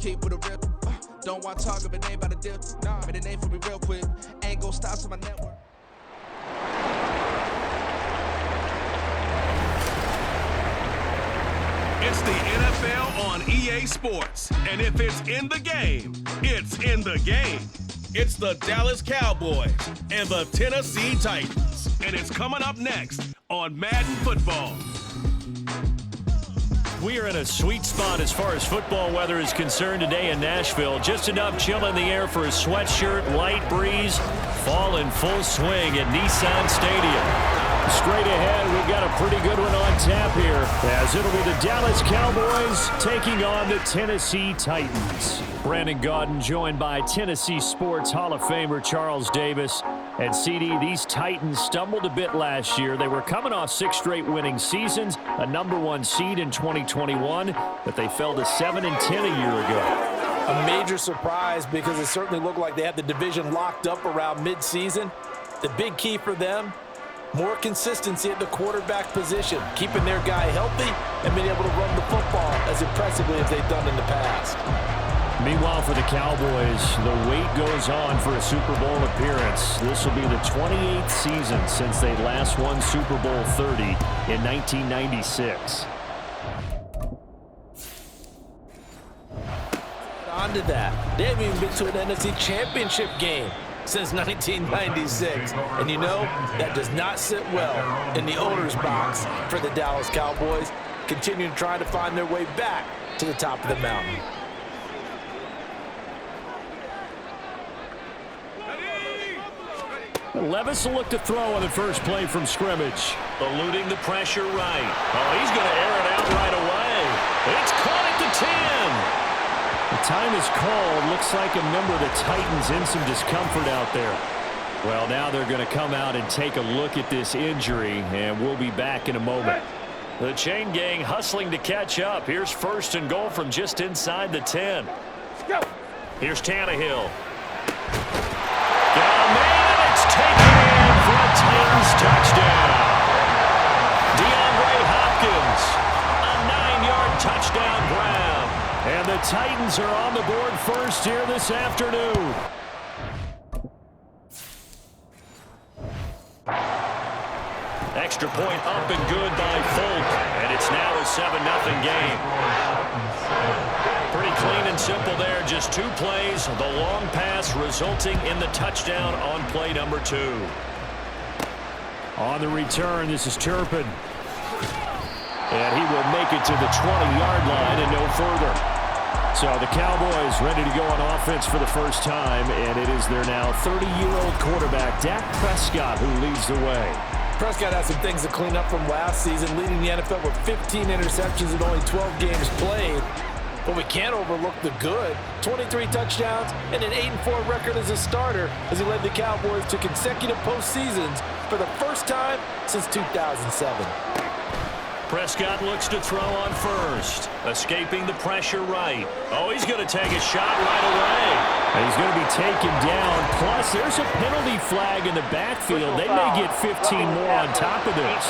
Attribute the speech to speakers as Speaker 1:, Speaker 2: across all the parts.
Speaker 1: keep with a rip. Don't want to talk of a name by the dip. Nah, made a name for me real quick. Ain't gon' stop to my network.
Speaker 2: It's the NFL on EA Sports. And if it's in the game, it's in the game. It's the Dallas Cowboys and the Tennessee Titans. And it's coming up next on Madden Football.
Speaker 3: We are in a sweet spot as far as football weather is concerned today in Nashville. Just enough chill in the air for a sweatshirt, light breeze, fall in full swing at Nissan Stadium. Straight ahead, we've got a pretty good one on tap here, as it'll be the Dallas Cowboys taking on the Tennessee Titans. Brandon Gaudin joined by Tennessee Sports Hall of Famer Charles Davis. And CD, these Titans stumbled a bit last year. They were coming off 6 straight winning seasons, a #1 seed in 2021, but they fell to 7-10 a year ago.
Speaker 4: A major surprise because it certainly looked like they had the division locked up around midseason. The big key for them, more consistency at the quarterback position, keeping their guy healthy and being able to run the football as impressively as they've done in the past.
Speaker 3: Meanwhile, for the Cowboys, the wait goes on for a Super Bowl appearance. This will be the 28th season since they last won Super Bowl 30 in 1996.
Speaker 4: On to that. They haven't even been to an NFC Championship game since 1996. And you know, that does not sit well in the owner's box for the Dallas Cowboys, continuing trying to find their way back to the top of the mountain.
Speaker 3: Levis will look to throw on the first play from scrimmage. Eluding the pressure right. Oh, he's going to air it out right away. It's caught at the 10. The time is called. Looks like a member of the Titans in some discomfort out there. Well, now they're going to come out and take a look at this injury, and we'll be back in a moment. The chain gang hustling to catch up. Here's 1st and goal from just inside the 10. Here's Tannehill. Got a man, and it's taken in for a Titans touchdown. DeAndre Hopkins, a 9-yard touchdown grab. And the Titans are on the board first here this afternoon. Extra point up and good by Folk. And it's now a 7-0 game. Pretty clean and simple there. Just 2 plays. The long pass resulting in the touchdown on play number 2. On the return, this is Turpin. And he will make it to the 20-yard line and no further. So the Cowboys ready to go on offense for the first time, and it is their now 30-year-old quarterback, Dak Prescott, who leads the way.
Speaker 4: Prescott has some things to clean up from last season, leading the NFL with 15 interceptions in only 12 games played. But we can't overlook the good. 23 touchdowns and an 8-4 record as a starter as he led the Cowboys to consecutive postseasons for the first time since 2007.
Speaker 3: Prescott looks to throw on first. Escaping the pressure right. Oh, he's going to take a shot right away. And he's going to be taken down. Plus, there's a penalty flag in the backfield. They may get 15 more on top of this.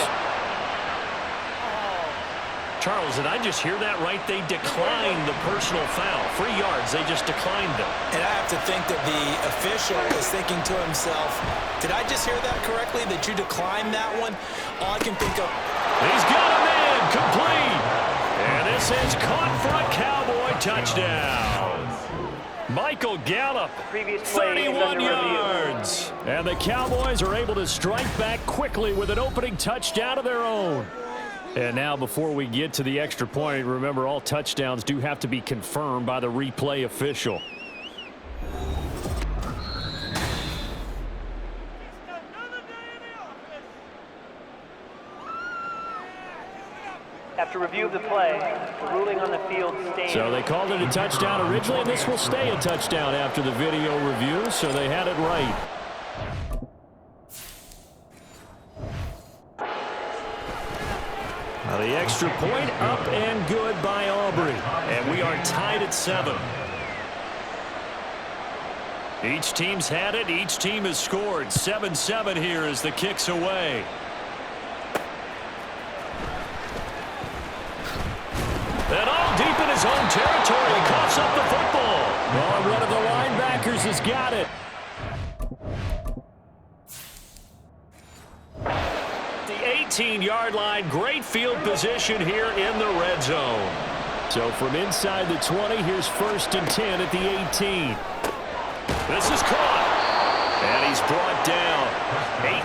Speaker 3: Charles, did I just hear that right? They declined the personal foul. 3 yards, they just declined them.
Speaker 5: And I have to think that the official is thinking to himself, did I just hear that correctly, that you declined that one? All I can think of...
Speaker 3: He's got him in, complete. And this is caught for a Cowboy touchdown. Michael Gallup, 31 yards. And the Cowboys are able to strike back quickly with an opening touchdown of their own. And now, before we get to the extra point, remember all touchdowns do have to be confirmed by the replay official.
Speaker 6: After review of the play, the ruling on the field stands.
Speaker 3: So they called it a touchdown originally, and this will stay a touchdown after the video review, so they had it right. Now the extra point up and good by Aubrey. And we are tied at 7. Each team's had it. Each team has scored. 7-7 here as the kick's away. And all deep in his own territory. He coughs up the football. Oh, one of the linebackers has got it. The 18-yard line, great field position here in the red zone. So from inside the 20, here's 1st and 10 at the 18. This is caught. And he's brought down.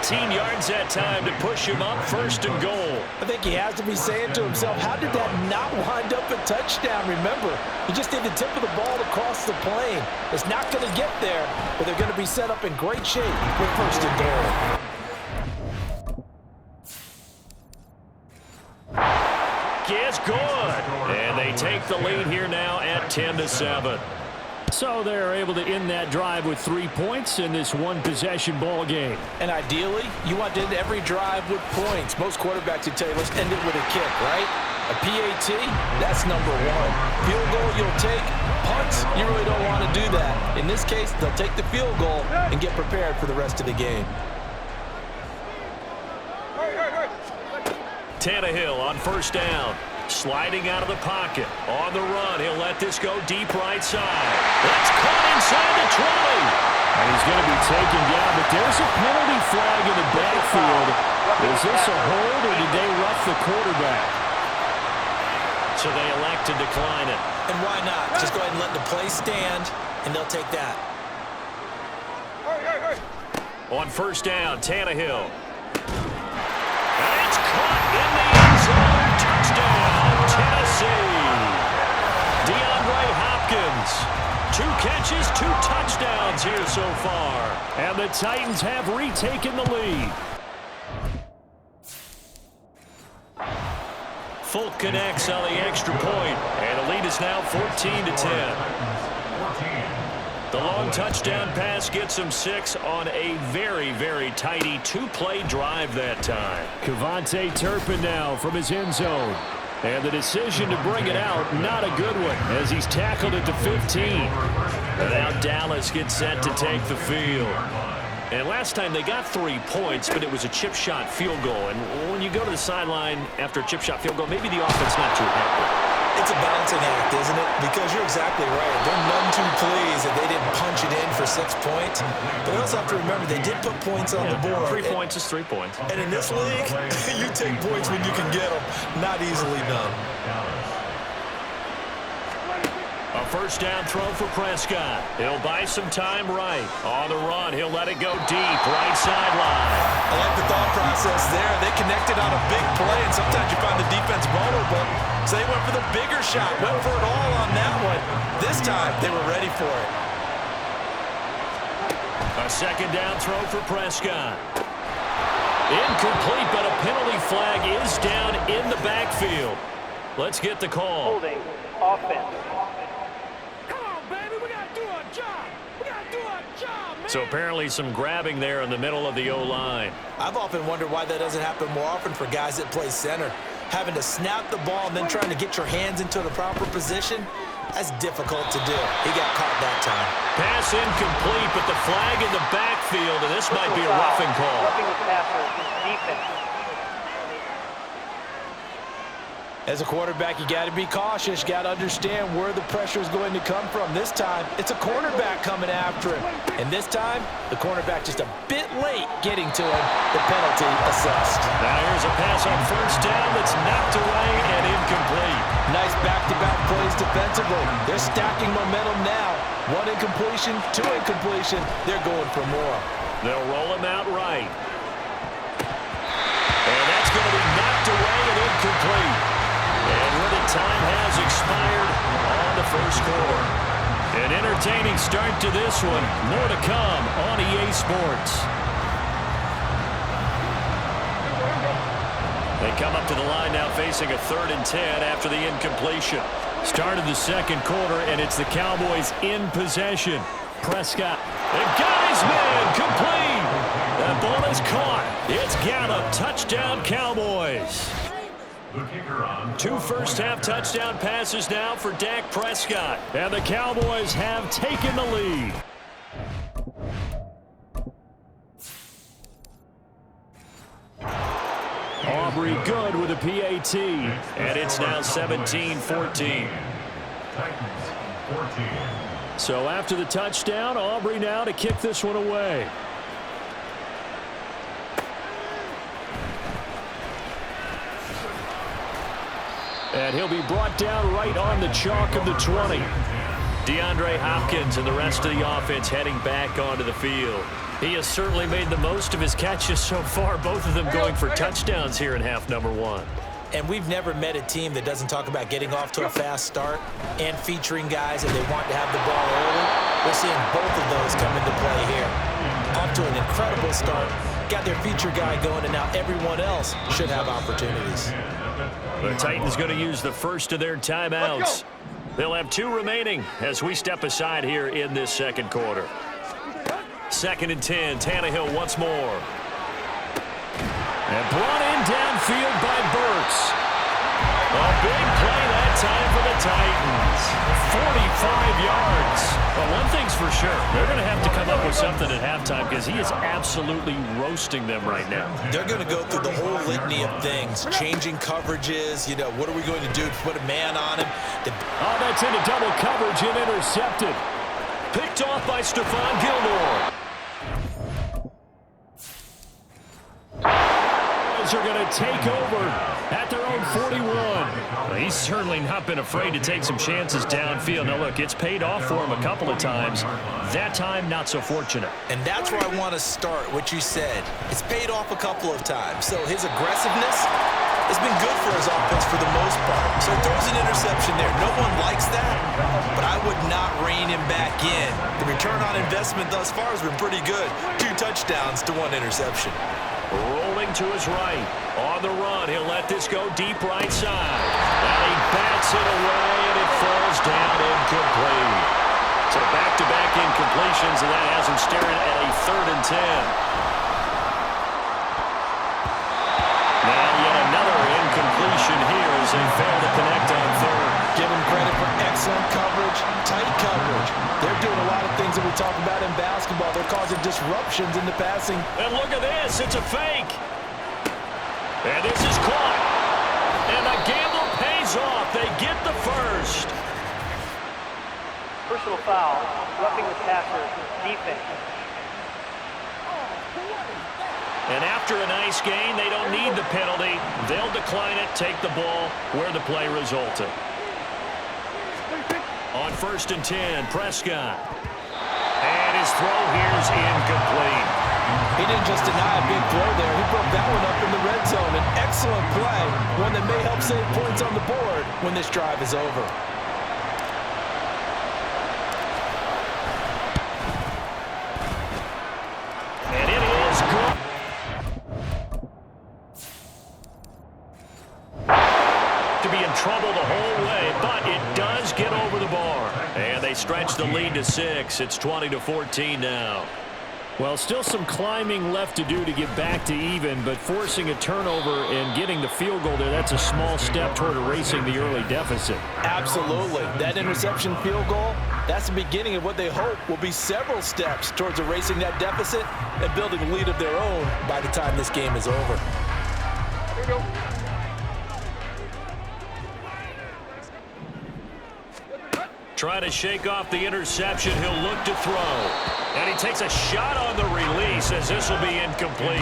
Speaker 3: 18 yards that time to push him up 1st and goal.
Speaker 4: I think he has to be saying to himself, how did that not wind up a touchdown? Remember, he just did the tip of the ball to cross the plane. It's not going to get there, but they're going to be set up in great shape with 1st and goal.
Speaker 3: It's good. And they take the lead here now at 10-7. So they're able to end that drive with 3 points in this one-possession ball game.
Speaker 4: And ideally, you want to end every drive with points. Most quarterbacks would tell you, let's end it with a kick, right? A PAT, that's number 1. Field goal you'll take. Punts, you really don't want to do that. In this case, they'll take the field goal and get prepared for the rest of the game.
Speaker 3: Tannehill on 1st down. Sliding out of the pocket. On the run, he'll let this go deep right side. That's caught inside the 20. And he's going to be taken down, but there's a penalty flag in the backfield. Is this a hold, or did they rough the quarterback? So they elect to decline it.
Speaker 5: And why not? Just go ahead and let the play stand, and they'll take that.
Speaker 3: On 1st down, Tannehill. And it's caught in the end zone. Touchdown, Tennessee. DeAndre Hopkins. 2 catches, 2 touchdowns here so far. And the Titans have retaken the lead. Folk connects on the extra point, and the lead is now 14-10. The long touchdown pass gets him 6 on a very, very tidy 2-play drive that time. Kevontae Turpin now from his end zone. And the decision to bring it out, not a good one, as he's tackled at the 15. And now Dallas gets set to take the field. And last time they got 3 points, but it was a chip shot field goal. And when you go to the sideline after a chip shot field goal, maybe the offense not too happy.
Speaker 5: It's a balancing act, isn't it? Because you're exactly right. They're none too pleased that they didn't punch it in for 6 points. But we also have to remember they did put points on the board.
Speaker 3: 3 points is 3 points.
Speaker 5: And in this league, you take points when you can get them. Not easily done.
Speaker 3: A 1st down throw for Prescott. He'll buy some time right. On the run, he'll let it go deep, right sideline.
Speaker 5: I like the thought process there. They connected on a big play, and sometimes you find the defense vulnerable. So they went for the bigger shot, went for it all on that one. This time, they were ready for it.
Speaker 3: A 2nd down throw for Prescott. Incomplete, but a penalty flag is down in the backfield. Let's get the call.
Speaker 6: Holding, offense.
Speaker 3: So apparently some grabbing there in the middle of the O-line.
Speaker 5: I've often wondered why that doesn't happen more often for guys that play center. Having to snap the ball and then trying to get your hands into the proper position, that's difficult to do. He got caught that time.
Speaker 3: Pass incomplete, but the flag in the backfield, and this might be a roughing call.
Speaker 6: Roughing the passer, defense.
Speaker 4: As a quarterback, you got to be cautious. You got to understand where the pressure is going to come from. This time, it's a cornerback coming after him. And this time, the cornerback just a bit late getting to him. The penalty assessed.
Speaker 3: Now here's a pass on 1st down that's knocked away and incomplete.
Speaker 4: Nice back-to-back plays defensively. They're stacking momentum now. 1 incompletion, 2 incompletion. They're going for more.
Speaker 3: They'll roll him out right. And that's going to be knocked away and incomplete. And when the time has expired on the 1st quarter. An entertaining start to this one. More to come on EA Sports. They come up to the line now facing a 3rd and 10 after the incompletion. Started the 2nd quarter, and it's the Cowboys in possession. Prescott. They got his man complete. That ball is caught. It's Gallup. Touchdown, Cowboys. 2 first-half touchdown passes now for Dak Prescott. And the Cowboys have taken the lead. Aubrey good with a PAT. And it's now 17-14. So after the touchdown, Aubrey now to kick this one away. And he'll be brought down right on the chalk of the 20. DeAndre Hopkins and the rest of the offense heading back onto the field. He has certainly made the most of his catches so far, both of them going for touchdowns here in half number 1.
Speaker 5: And we've never met a team that doesn't talk about getting off to a fast start and featuring guys that they want to have the ball early. We're seeing both of those come into play here. Off to an incredible start. Got their feature guy going, and now everyone else should have opportunities.
Speaker 3: The Titans going to use the first of their timeouts. They'll have 2 remaining as we step aside here in this second quarter. 2nd and 10, Tannehill once more. And brought in downfield by Burks. A big play that time for the Titans. 45 yards. Well, one thing's for sure. They're going to have to come up with something at halftime because he is absolutely roasting them right now.
Speaker 5: They're going to go through the whole litany of things, changing coverages. You know, what are we going to do to put a man on him?
Speaker 3: Oh, that's into double coverage and intercepted. Picked off by Stephon Gilmore. Are going to take over at their own 41. Well, he's certainly not been afraid to take some chances downfield. Now, look, it's paid off for him a couple of times. That time, not so fortunate.
Speaker 5: And that's where I want to start, what you said. It's paid off a couple of times. So his aggressiveness has been good for his offense for the most part. So he throws an interception there. No one likes that, but I would not rein him back in. The return on investment thus far has been pretty good. 2 touchdowns to 1 interception.
Speaker 3: Rolling to his right. On the run, he'll let this go deep right side. And he bats it away, and it falls down incomplete. So back-to-back incompletions, and that has him staring at a 3rd and 10. Now yet another incompletion here as they fail to connect on 3rd.
Speaker 4: Give him credit for excellent coverage, tight coverage. They're doing a lot of things that we talk about in basketball. They're causing disruptions in the passing.
Speaker 3: And look at this. It's a fake. And this is caught. And the gamble pays off. They get the first.
Speaker 6: Personal foul, roughing the passer, defense.
Speaker 3: And after a nice gain, they don't need the penalty. They'll decline it, take the ball where the play resulted. On 1st and 10, Prescott. And his throw here is incomplete.
Speaker 4: He didn't just deny a big throw there. He broke that one up in the red zone. An excellent play, one that may help save points on the board when this drive is over.
Speaker 3: And it is good. To be in trouble the whole way, but it does get over the bar. And they stretch the lead to 6. It's 20-14 now. Well, still some climbing left to do to get back to even, but forcing a turnover and getting the field goal there, that's a small step toward erasing the early deficit.
Speaker 4: Absolutely. That interception field goal, that's the beginning of what they hope will be several steps towards erasing that deficit and building a lead of their own by the time this game is over.
Speaker 6: Here we go.
Speaker 3: Trying to shake off the interception. He'll look to throw. And he takes a shot on the release as this will be incomplete.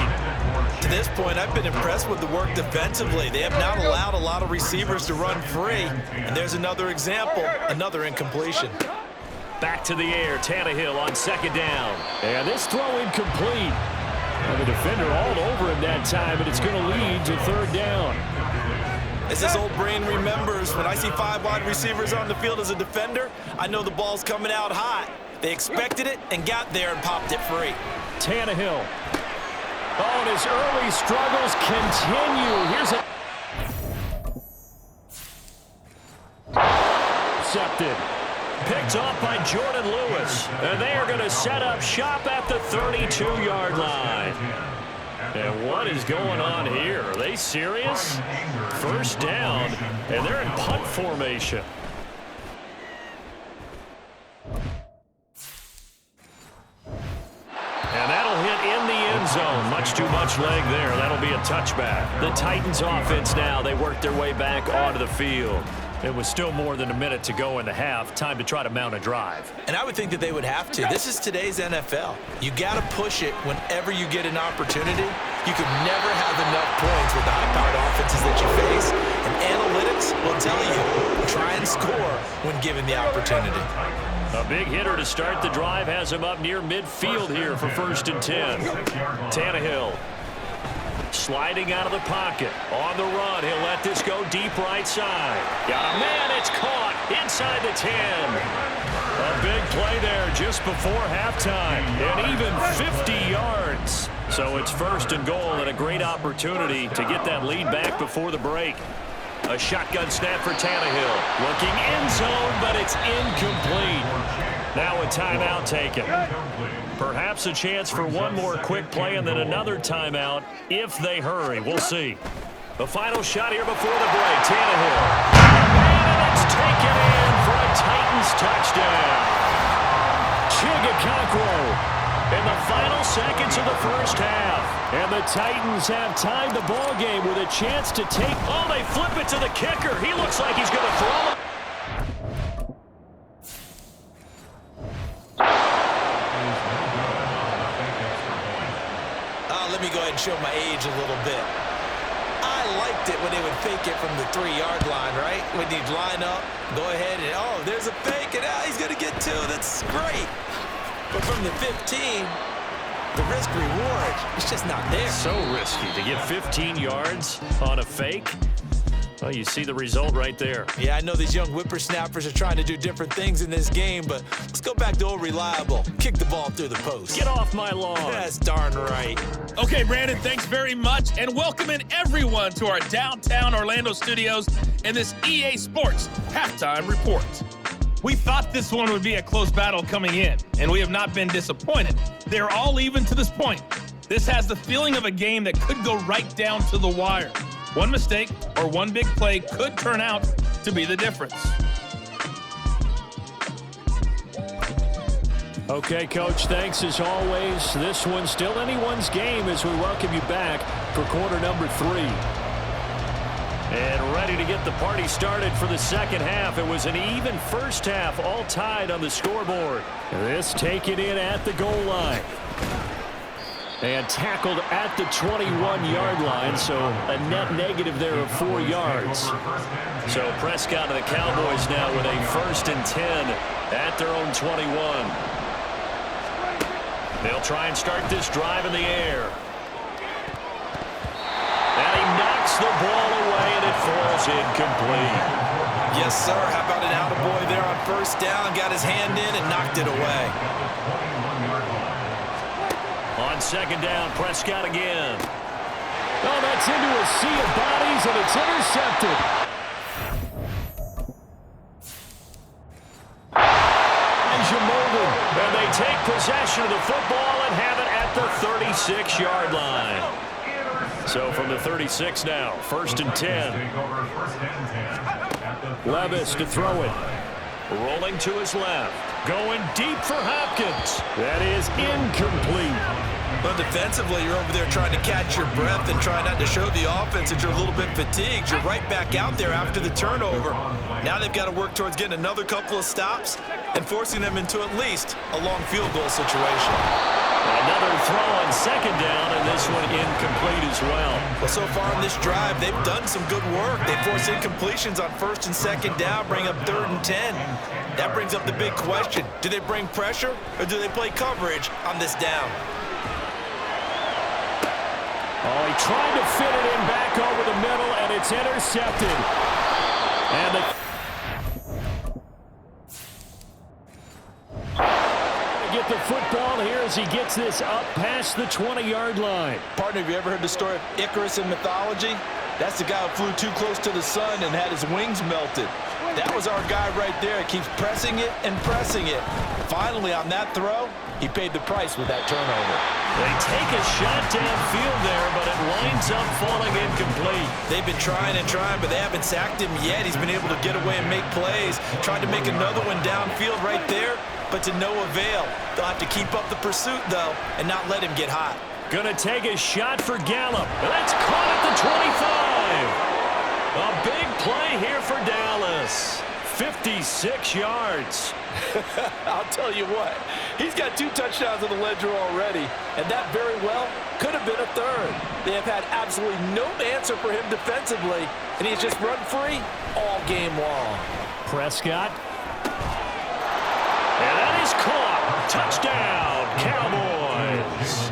Speaker 5: To this point, I've been impressed with the work defensively. They have not allowed a lot of receivers to run free. And there's another example, another incompletion.
Speaker 3: Back to the air, Tannehill on 2nd down. And this throw incomplete. And the defender all over him that time, and it's going to lead to 3rd down.
Speaker 5: As this old brain remembers, when I see 5 wide receivers on the field as a defender, I know the ball's coming out hot. They expected it and got there and popped it free.
Speaker 3: Tannehill. Oh, and his early struggles continue. Here's a intercepted. Picked off by Jordan Lewis. And they are going to set up shop at the 32-yard line. And what is going on here? Are they serious? 1st down, and they're in punt formation. And that'll hit in the end zone. Much too much leg there. That'll be a touchback. The Titans offense now, they work their way back onto the field. It was still more than a minute to go in the half. Time to try to mount a drive.
Speaker 5: And I would think that they would have to. This is today's NFL. You got to push it whenever you get an opportunity. You could never have enough points with the high-powered offenses that you face. And analytics will tell you, try and score when given the opportunity.
Speaker 3: A big hitter to start the drive has him up near midfield here for 1st and 10. Tannehill sliding out of the pocket. On the run, he'll let this go deep right side. Got a man, it's caught inside the 10. A big play there just before halftime, and even 50 yards. So it's 1st and goal, and a great opportunity to get that lead back before the break. A shotgun snap for Tannehill. Looking end zone, but it's incomplete. Now a timeout taken. Perhaps a chance for one more quick play and then another timeout if they hurry. We'll see. The final shot here before the break. Tannehill. And it's taken in for a Titans touchdown. Chigakonkwo in the final seconds of the first half. And the Titans have tied the ball game with a chance to take. Oh, they flip it to the kicker. He looks like he's going to throw it.
Speaker 5: Let me go ahead and show my age a little bit. I liked it when they would fake it from the 3-yard line, right? When you'd line up, go ahead and, oh, there's a fake, and he's going to get 2. That's great. But from the 15, the risk-reward, it's just not there.
Speaker 3: So risky to get 15 yards on a fake. Well, you see the result right there.
Speaker 5: Yeah, I know these young whippersnappers are trying to do different things in this game, but let's go back to old reliable. Kick the ball through the post.
Speaker 3: Get off my lawn.
Speaker 5: That's darn right.
Speaker 7: Okay, Brandon, thanks very much, and welcoming everyone to our downtown Orlando studios and this EA Sports Halftime Report. We thought this one would be a close battle coming in, and we have not been disappointed. They're all even to this point. This has the feeling of a game that could go right down to the wire. One mistake or one big play could turn out to be the difference.
Speaker 3: Okay, Coach, thanks as always. This one's still anyone's game as we welcome you back for quarter number 3. And ready to get the party started for the second half. It was an even first half, all tied on the scoreboard. This taken in at the goal line. And tackled at the 21-yard line, so a net negative there of 4 yards. So Prescott and the Cowboys now with a 1st and 10 at their own 21. They'll try and start this drive in the air. And he knocks the ball away, and it falls incomplete.
Speaker 5: Yes, sir. How about an attaboy there on 1st down? Got his hand in and knocked it away.
Speaker 3: On 2nd down, Prescott again. Oh, that's into a sea of bodies, and it's intercepted. And they take possession of the football and have it at the 36-yard line. So from the 36 now, 1st and 10. Levis to throw it. Rolling to his left. Going deep for Hopkins. That is incomplete.
Speaker 5: But defensively, you're over there trying to catch your breath and try not to show the offense that you're a little bit fatigued. You're right back out there after the turnover. Now they've got to work towards getting another couple of stops and forcing them into at least a long field goal situation.
Speaker 3: Another throw on 2nd down, and this one incomplete as well.
Speaker 5: Well, so far in this drive, they've done some good work. They force incompletions on 1st and 2nd down, bring up 3rd and 10. That brings up the big question. Do they bring pressure, or do they play coverage on this down?
Speaker 3: Oh, he tried to fit it in back over the middle, and it's intercepted. And the get the football here as he gets this up past the 20-yard line.
Speaker 4: Partner, have you ever heard the story of Icarus in mythology? That's the guy who flew too close to the sun and had his wings melted. That was our guy right there. He keeps pressing it and pressing it. Finally, on that throw, he paid the price with that turnover.
Speaker 3: They take a shot downfield there, but it winds up falling incomplete.
Speaker 5: They've been trying and trying, but they haven't sacked him yet. He's been able to get away and make plays. Tried to make another one downfield right there, but to no avail. They'll have to keep up the pursuit, though, and not let him get hot.
Speaker 3: Gonna take a shot for Gallup. And that's caught at the 25. A big play here for Dallas. 56 yards.
Speaker 4: I'll tell you what, he's got 2 touchdowns on the ledger already, and that very well could have been a third. They have had absolutely no answer for him defensively, and he's just run free all game long.
Speaker 3: Prescott. And that is caught. Touchdown, Cowboys.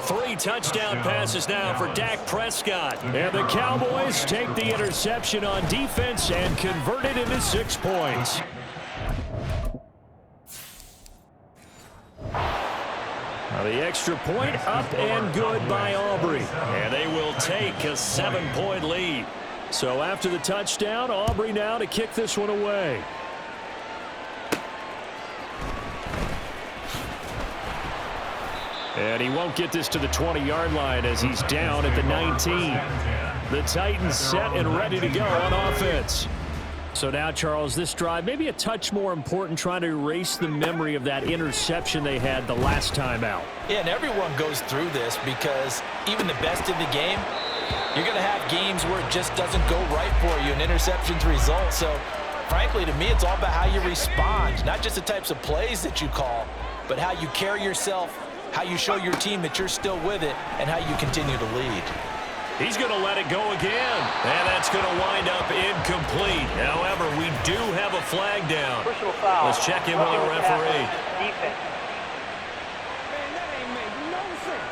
Speaker 3: 3 touchdown passes now for Dak Prescott. And the Cowboys take the interception on defense and convert it into 6 points. Now the extra point up and good by Aubrey. And they will take a 7-point lead. So after the touchdown, Aubrey now to kick this one away. And he won't get this to the 20-yard line as he's down at the 19. The Titans set and ready to go on offense. So now, Charles, this drive maybe a touch more important, trying to erase the memory of that interception they had the last time out.
Speaker 5: Yeah, and everyone goes through this because even the best in the game, you're going to have games where it just doesn't go right for you, and interceptions result. So, frankly, to me, it's all about how you respond, not just the types of plays that you call, but how you carry yourself, how you show your team that you're still with it, and how you continue to lead.
Speaker 3: He's going to let it go again, and that's going to wind up incomplete. However, we do have a flag down.
Speaker 6: Personal foul.
Speaker 3: Let's check in with our referee.
Speaker 6: Defense.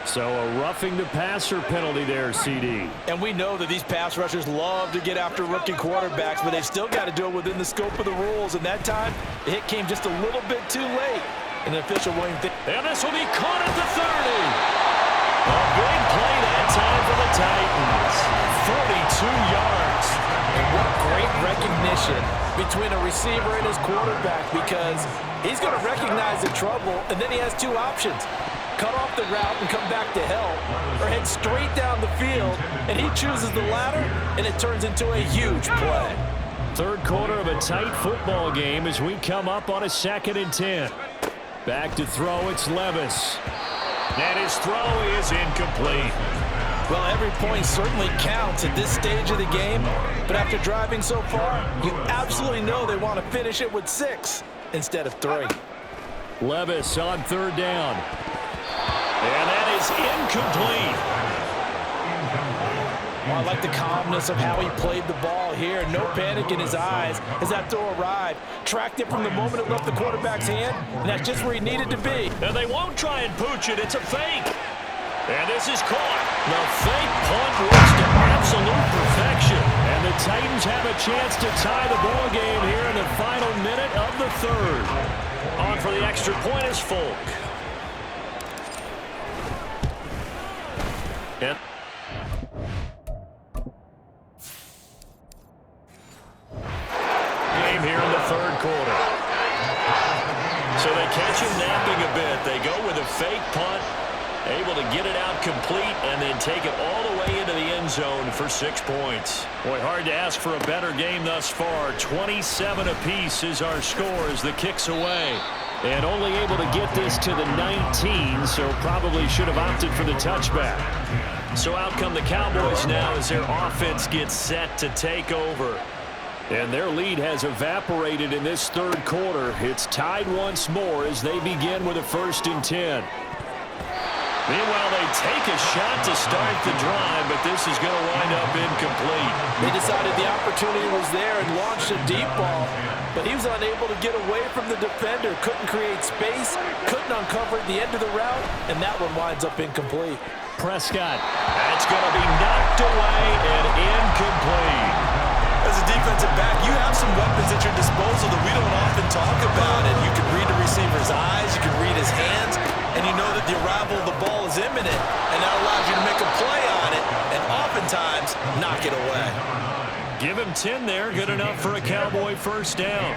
Speaker 3: So a roughing the passer penalty there, CD.
Speaker 4: And we know that these pass rushers love to get after rookie quarterbacks, but they've still got to do it within the scope of the rules. And that time, the hit came just a little bit too late. And the official won't think.
Speaker 3: And this will be caught at the 30. A big play that time for the Titans. 42 yards.
Speaker 4: And what great recognition between a receiver and his quarterback, because he's going to recognize the trouble, and then he has 2 options. Cut off the route and come back to help, or head straight down the field, and he chooses the latter, and it turns into a huge play.
Speaker 3: Third quarter of a tight football game as we come up on a 2nd and 10. Back to throw, it's Levis. And his throw is incomplete.
Speaker 4: Well, every point certainly counts at this stage of the game, but after driving so far, you absolutely know they want to finish it with 6 instead of 3.
Speaker 3: Levis on 3rd down. And that is incomplete.
Speaker 4: Well, I like the calmness of how he played the ball here. No panic in his eyes as that throw arrived. Tracked it from the moment it left the quarterback's hand, and that's just where he needed to be.
Speaker 3: And they won't try and pooch it. It's a fake. And this is caught. The fake punt works to absolute perfection. And the Titans have a chance to tie the ball game here in the final minute of the 3rd. On for the extra point is Folk. And game here in the 3rd quarter. So they catch him napping a bit. They go with a fake punt, able to get it out complete, and then take it all the way into the end zone for 6 points. Boy, hard to ask for a better game thus far. 27 apiece is our score as the kick's away. And only able to get this to the 19, so probably should have opted for the touchback. So out come the Cowboys now as their offense gets set to take over. And their lead has evaporated in this 3rd quarter. It's tied once more as they begin with a 1st and 10. Meanwhile, they take a shot to start the drive, but this is going to wind up incomplete.
Speaker 4: They decided the opportunity was there and launched a deep ball, but he was unable to get away from the defender, couldn't create space, couldn't uncover the end of the route, and that one winds up incomplete.
Speaker 3: Prescott, that's going to be knocked away and incomplete.
Speaker 5: As a defensive back, you have some weapons at your disposal that we don't often talk about. And you can read the receiver's eyes, you can read his hands, and you know that the arrival of the ball is imminent, and that allows you to make a play on it, and oftentimes knock it away.
Speaker 3: Give him 10 there, good enough for a Cowboy 1st down.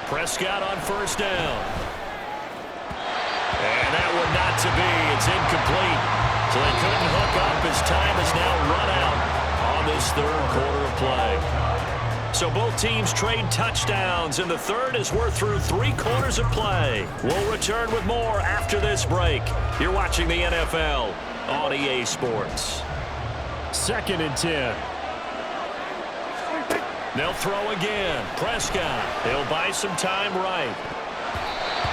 Speaker 3: Prescott on 1st down. And that one not to be. It's incomplete. So they couldn't hook up as time is now run out on this 3rd quarter of play. So both teams trade touchdowns in the 3rd as we're through 3 quarters of play. We'll return with more after this break. You're watching the NFL on EA Sports. 2nd and 10. They'll throw again. Prescott. He'll buy some time right.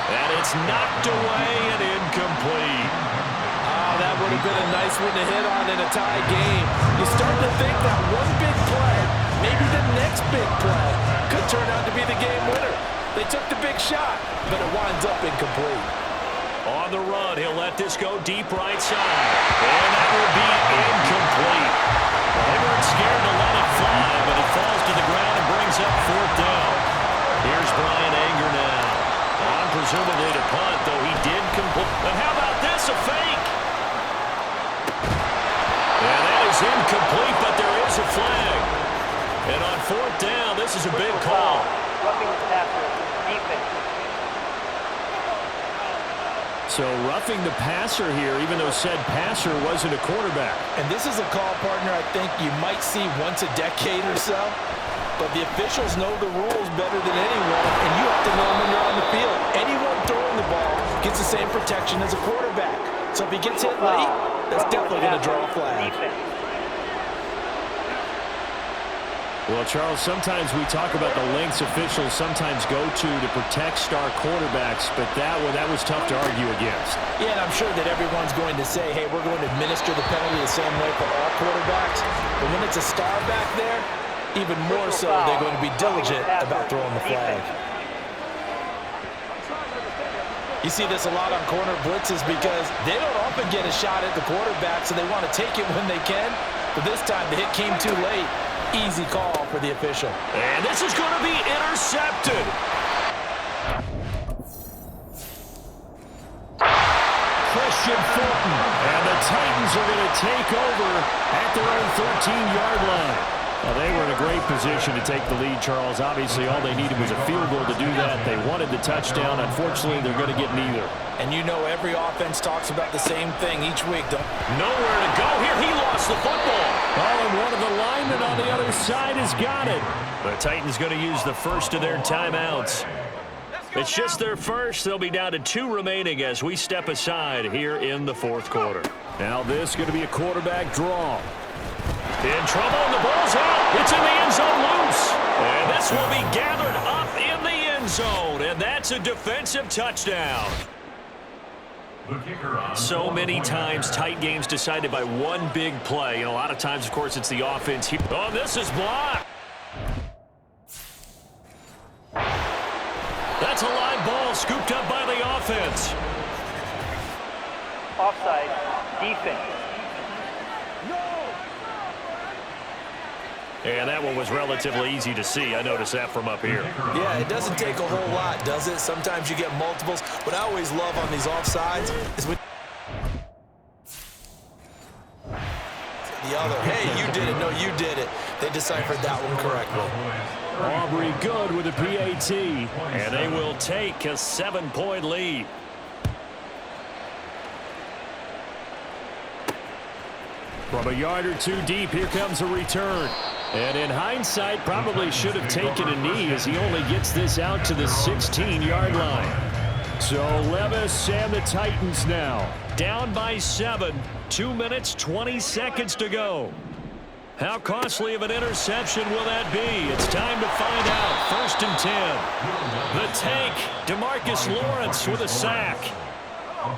Speaker 3: And it's knocked away and incomplete.
Speaker 4: Oh, that would have been a nice one to hit on in a tie game. You start to think that one big play, maybe the next big play, could turn out to be the game winner. They took the big shot, but it winds up incomplete.
Speaker 3: On the run, he'll let this go deep right side. And that will be incomplete. They weren't scared to let it fly, but it falls to the ground and brings up 4th down. Here's Brian Anger now. On presumably to punt, though he did complete. But how about this, a fake? Yeah, that is incomplete, but there is a flag. And on 4th down, this is a big call.
Speaker 6: Roughing the passer, defense.
Speaker 3: So roughing the passer here, even though said passer wasn't a quarterback.
Speaker 4: And this is a call, partner, I think you might see once a decade or so. But the officials know the rules better than anyone, and you have to know them when you're on the field. Anyone throwing the ball gets the same protection as a quarterback. So if he gets hit late, that's definitely going to draw a flag.
Speaker 3: Well, Charles, sometimes we talk about the lengths officials sometimes go to protect star quarterbacks, but that was tough to argue against.
Speaker 4: Yeah, and I'm sure that everyone's going to say, hey, we're going to administer the penalty the same way for all quarterbacks. But when it's a star back there, even more so, they're going to be diligent about throwing the flag. You see this a lot on corner blitzes because they don't often get a shot at the quarterback, so they want to take it when they can. But this time, the hit came too late. Easy call for the official.
Speaker 3: And this is going to be intercepted. Christian Fulton. And the Titans are going to take over at their own 13-yard line. Well, they were in a great position to take the lead, Charles. Obviously, all they needed was a field goal to do that. They wanted the touchdown. Unfortunately, they're going to get neither.
Speaker 4: And you know every offense talks about the same thing each week.
Speaker 3: Nowhere to go here. He lost the football. Oh, and one of the linemen on the other side has got it. The Titans going to use the first of their timeouts. It's just their first. They'll be down to 2 remaining as we step aside here in the 4th quarter. Now this is going to be a quarterback draw. In trouble, and the ball's out. It's in the end zone loose. And this will be gathered up in the end zone. And that's a defensive touchdown. So many times tight games decided by one big play. And a lot of times, of course, it's the offense. Oh, this is blocked. That's a live ball scooped up by the offense.
Speaker 6: Offside, defense.
Speaker 3: And that one was relatively easy to see. I noticed that from up here.
Speaker 5: Yeah, it doesn't take a whole lot, does it? Sometimes you get multiples. What I always love on these offsides is when the other, hey, you did it. No, you did it. They deciphered that one correctly.
Speaker 3: Aubrey good with a PAT. And they will take a 7-point lead. From a yard or 2 deep, here comes a return. And in hindsight, probably should have taken a knee as he only gets this out to the 16-yard line. So Levis and the Titans now down by 7. 2 minutes, 20 seconds to go. How costly of an interception will that be? It's time to find out. 1st and 10. The tank, DeMarcus Lawrence with a sack.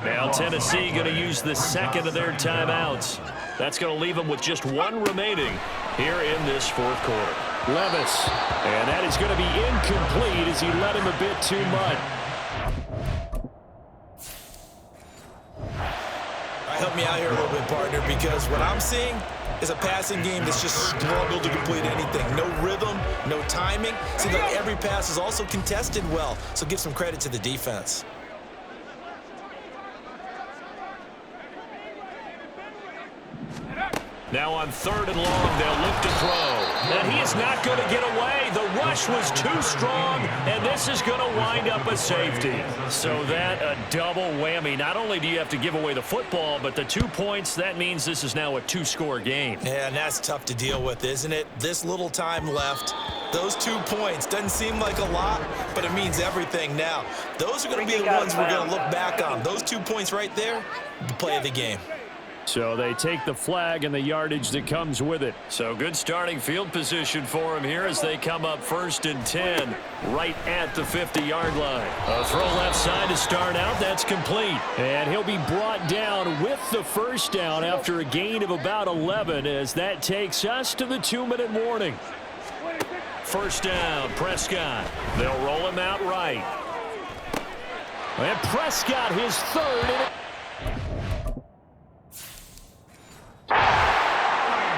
Speaker 3: Now Tennessee going to use the 2nd of their timeouts. That's going to leave them with just 1 remaining here in this 4th quarter. Levis, and that is going to be incomplete as he led him a bit too much.
Speaker 5: Help me out here a little bit, partner, because what I'm seeing is a passing game that's just struggled to complete anything. No rhythm, no timing. Seems like every pass is also contested well, so give some credit to the defense.
Speaker 3: Now on 3rd and long, they'll look to throw. And he is not going to get away. The rush was too strong, and this is going to wind up a safety. So that a double whammy. Not only do you have to give away the football, but the 2 points, that means this is now a 2-score game.
Speaker 5: Yeah, and that's tough to deal with, isn't it? This little time left. Those 2 points doesn't seem like a lot, but it means everything now. Those are going to be the ones we're going to look back on. Those 2 points right there, the play of the game.
Speaker 3: So they take the flag and the yardage that comes with it. So good starting field position for him here as they come up 1st and 10 right at the 50-yard line. A throw left side to start out. That's complete. And he'll be brought down with the first down after a gain of about 11 as that takes us to the 2-minute warning. First down, Prescott. They'll roll him out right. And Prescott his 3rd.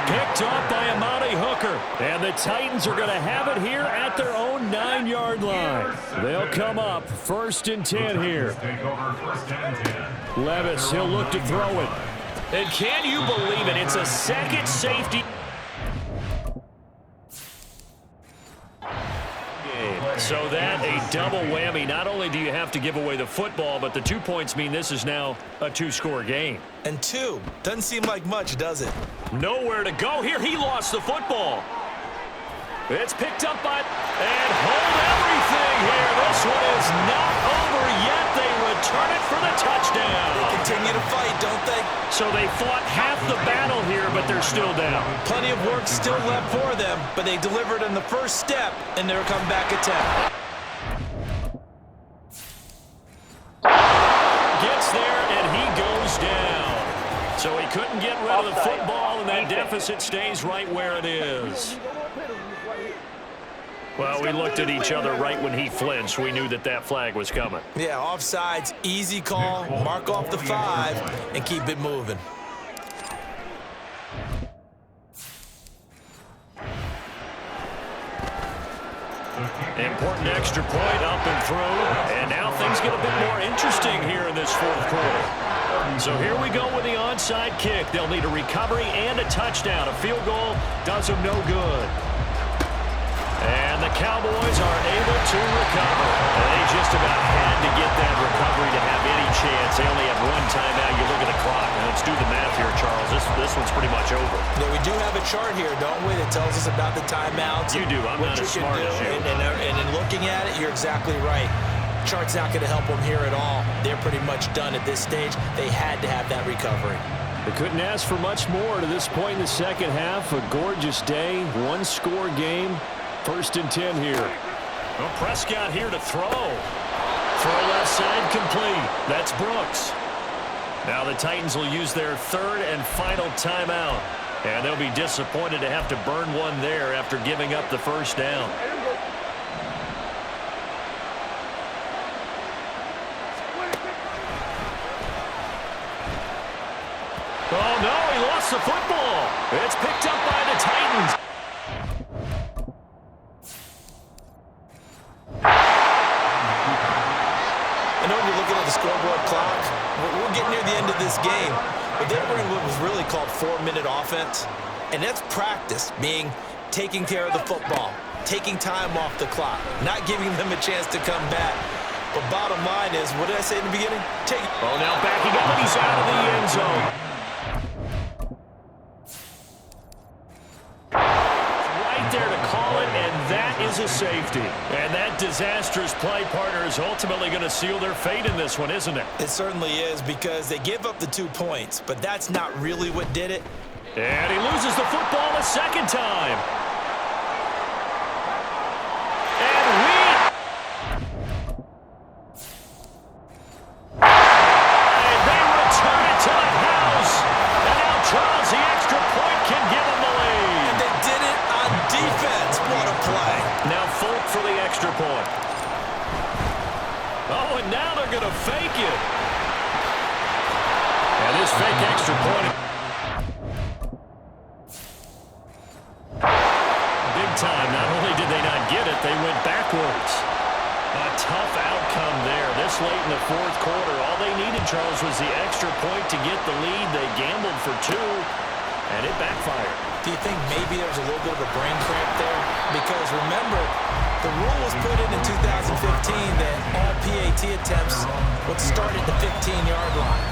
Speaker 3: Picked off by Amani Hooker. And the Titans are going to have it here at their own 9-yard line. They'll come up 1st and 10 here. Levis, he'll look to throw it. And can you believe it? It's a second safety. So that a double whammy. Not only do you have to give away the football, but the 2 points mean this is now a 2-score game.
Speaker 5: And 2 doesn't seem like much, does it?
Speaker 3: Nowhere to go here. He lost the football. It's picked up by and hold everything here. This one is not over yet. They return it for the touchdown.
Speaker 5: They continue to fight, don't they?
Speaker 3: So they fought half the battle here, but they're still down.
Speaker 5: Plenty of work still left for them, but they delivered in the first step in their comeback attempt.
Speaker 3: Gets there, and he goes down. So he couldn't get rid of the football, and that deficit stays right where it is. Well, we looked at each other right when he flinched. We knew that that flag was coming.
Speaker 5: Yeah, offsides, easy call, mark off the 5, and keep it moving.
Speaker 3: Important extra point up and through. And now things get a bit more interesting here in this 4th quarter. So here we go with the onside kick. They'll need a recovery and a touchdown. A field goal does them no good. And the Cowboys are able to recover. They just about had to get that recovery to have any chance. They only have 1 timeout. You look at the clock. Now let's do the math here, Charles. This one's pretty much over.
Speaker 5: Yeah, we do have a chart here, don't we, that tells us about the timeouts.
Speaker 3: You do. I'm not as smart as you.
Speaker 5: And in looking at it, you're exactly right. Chart's not going to help them here at all. They're pretty much done at this stage. They had to have that recovery.
Speaker 3: They couldn't ask for much more to this point in the second half. A gorgeous day, 1-score game. 1st and 10 here. Well, Prescott here to throw. Throw left side complete. That's Brooks. Now the Titans will use their 3rd and final timeout. And they'll be disappointed to have to burn one there after giving up the first down. Oh, no, he lost the football. It's picked up by the Titans.
Speaker 5: I know you're looking at the scoreboard clock. We're getting near the end of this game. But they're running what was really called 4-minute offense. And that's practice, meaning taking care of the football, taking time off the clock, not giving them a chance to come back. But bottom line is, what did I say in the beginning?
Speaker 3: Oh, now backing up, and he's out of the end zone. Right there to call it, and that is a safety. And that disastrous play, partner, is ultimately going to seal their fate in this one, isn't it?
Speaker 5: It certainly is, because they give up the 2 points, but that's not really what did it.
Speaker 3: And he loses the football a second time. Fake it. And this fake extra point. Big time. Not only did they not get it, they went backwards. A tough outcome there. This late in the 4th quarter, all they needed, Charles, was the extra point to get the lead. They gambled for 2, and it backfired.
Speaker 5: Do you think maybe there's a little bit of a brain cramp there? Because remember, the rule was put in 2015 that all PAT attempts would start at the 15-yard line.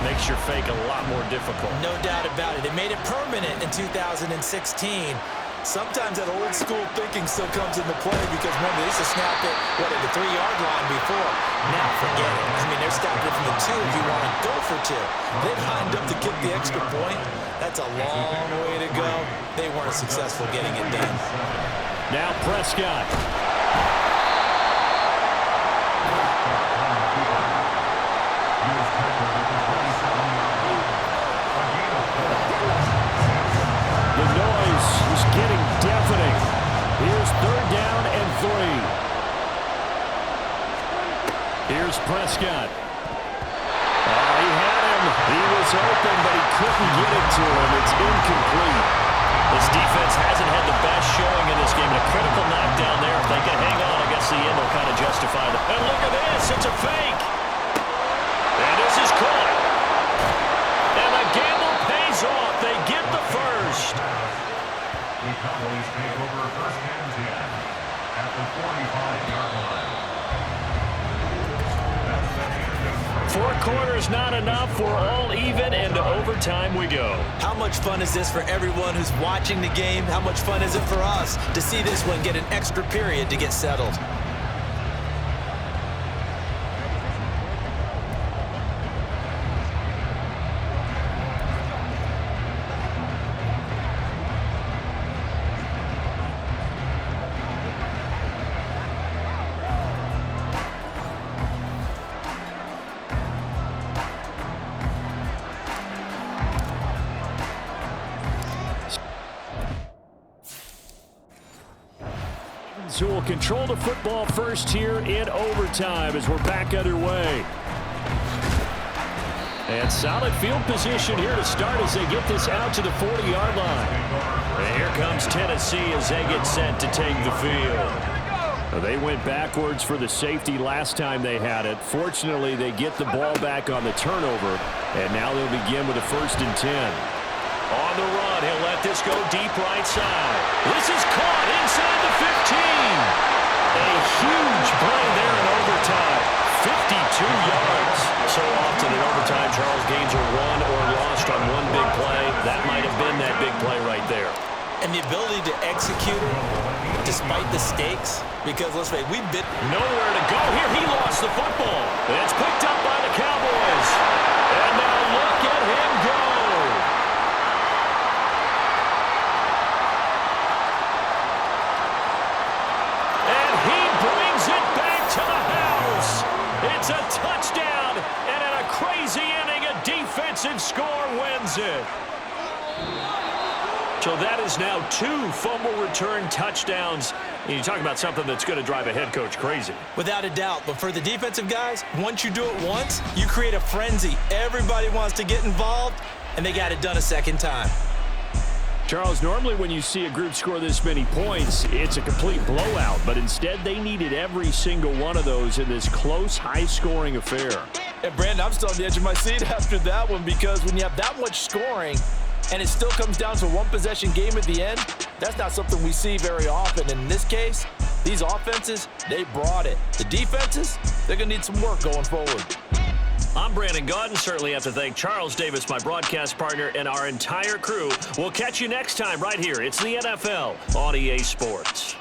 Speaker 3: Makes your fake a lot more difficult.
Speaker 5: No doubt about it. It made it permanent in 2016. Sometimes that old school thinking still comes into play because remember, they used to snap it, at the 3-yard line before. Now forget it. I mean, they're snapping it from the 2 if you want to go for 2. They've lined up to kick the extra point. That's a long way to go. They weren't successful getting it done.
Speaker 3: Now Prescott. The noise is getting deafening. Here's 3rd down and 3. Here's Prescott. He had him. He was open, but he couldn't get it to him. It's incomplete. This defense hasn't had the best showing in this game. A critical knockdown there. If they can hang on, I guess the end will kind of justify it. And look at this. It's a fake. And this is caught. And the gamble pays off. They get the first.
Speaker 8: The Cowboys take over 1st and 10 at the 45-yard line.
Speaker 3: 4 quarters not enough. We're all even, and to overtime we go.
Speaker 5: How much fun is this for everyone who's watching the game? How much fun is it for us to see this one get an extra period to get settled?
Speaker 3: Who will control the football first here in overtime as we're back underway. And solid field position here to start as they get this out to the 40-yard line. And here comes Tennessee as they get set to take the field. They went backwards for the safety last time they had it. Fortunately, they get the ball back on the turnover, and now they'll begin with a 1st and 10. On the run, he'll let this go deep right side. This is caught inside the 15. A huge play there in overtime. 52 yards. So often in overtime, Charles, games are won or lost on one big play. That might have been that big play right there.
Speaker 5: And the ability to execute it despite the stakes, because let's face it, we've been
Speaker 3: nowhere to go here. He lost the football. It's picked up by the Cowboys. And now look at him go. It's a touchdown, and in a crazy inning, a defensive score wins it. So that is now 2 fumble return touchdowns. And you talk about something that's going to drive a head coach crazy.
Speaker 5: Without a doubt, but for the defensive guys, once you do it once, you create a frenzy. Everybody wants to get involved, and they got it done a second time.
Speaker 3: Charles, normally when you see a group score this many points, it's a complete blowout. But instead, they needed every single one of those in this close, high-scoring affair.
Speaker 4: And, Brandon, I'm still on the edge of my seat after that one because when you have that much scoring and it still comes down to a one-possession game at the end, that's not something we see very often. And in this case, these offenses, they brought it. The defenses, they're going to need some work going forward.
Speaker 3: I'm Brandon Gaudin. Certainly have to thank Charles Davis, my broadcast partner, and our entire crew. We'll catch you next time right here. It's the NFL on EA Sports.